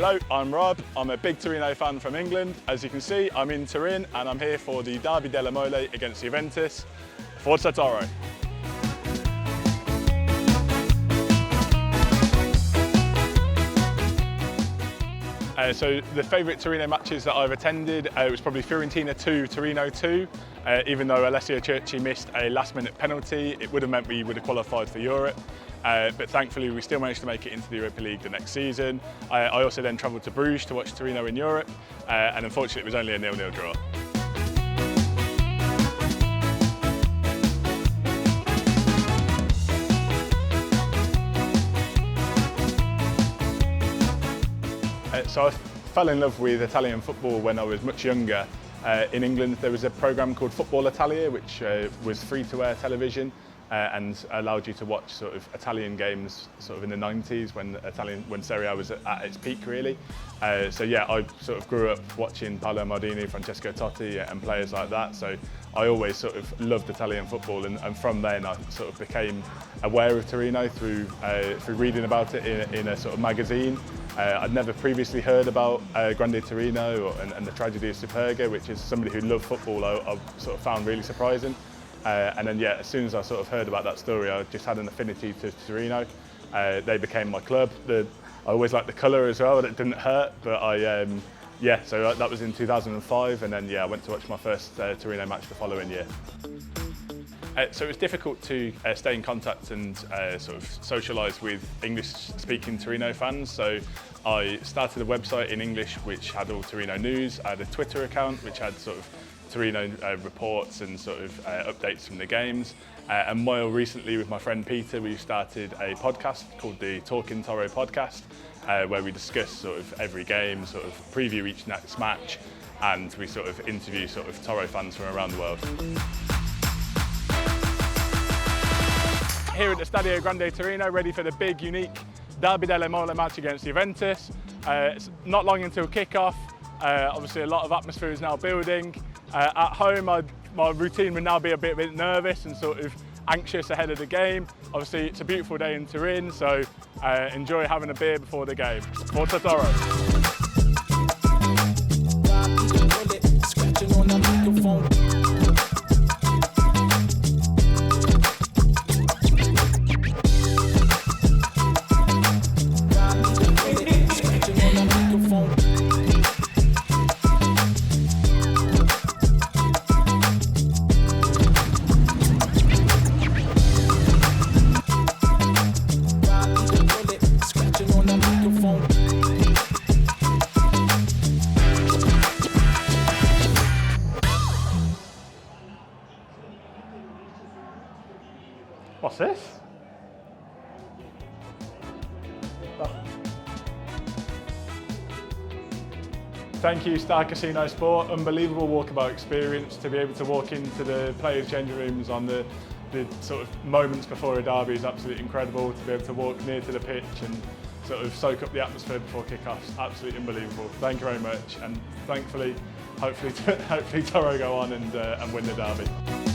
Hello, I'm Rob. I'm a big Torino fan from England. As you can see, I'm in Turin and I'm here for the Derby della Mole against Juventus. Forza Toro! So the favourite Torino matches that I've attended was probably Fiorentina 2, Torino 2. Even though Alessio Cerci missed a last-minute penalty, it would have meant we would have qualified for Europe. But thankfully we still managed to make it into the Europa League the next season. I also then travelled to Bruges to watch Torino in Europe, and unfortunately it was only a 0-0 draw. So I fell in love with Italian football when I was much younger. In England there was a programme called Football Italia, which was free-to-air television and allowed you to watch sort of Italian games sort of in the 90s when Serie A was at its peak really. So yeah, I sort of grew up watching Paolo Maldini, Francesco Totti and players like that. So I always sort of loved Italian football, and from then I sort of became aware of Torino through reading about it in a sort of magazine. I'd never previously heard about Grande Torino and the tragedy of Superga, which is somebody who loved football I sort of found really surprising. And then yeah, as soon as I sort of heard about that story, I just had an affinity to Torino. They became my club. I always liked the colour as well, it didn't hurt, but yeah, so that was in 2005, and then yeah, I went to watch my first Torino match the following year. So it was difficult to stay in contact and sort of socialise with English-speaking Torino fans. So I started a website in English which had all Torino news. I had a Twitter account which had sort of Torino reports and sort of updates from the games. And more recently, with my friend Peter, we started a podcast called the Talking Toro podcast, where we discuss sort of every game, sort of preview each next match, and we sort of interview sort of Toro fans from around the world. Here at the Stadio Grande Torino, ready for the big, unique Derby della Mole match against Juventus. It's not long until kick-off. Obviously a lot of atmosphere is now building. At home, my routine would now be a bit nervous and sort of anxious ahead of the game. Obviously it's a beautiful day in Turin, so enjoy having a beer before the game. Forza Toro! What's this? Oh. Thank you, StarCasinò.Sport. Unbelievable walkabout experience to be able to walk into the players' changing rooms on the sort of moments before a derby is absolutely incredible. To be able to walk near to the pitch and sort of soak up the atmosphere before kick-offs, absolutely unbelievable. Thank you very much, and thankfully, hopefully Toro go on and win the derby.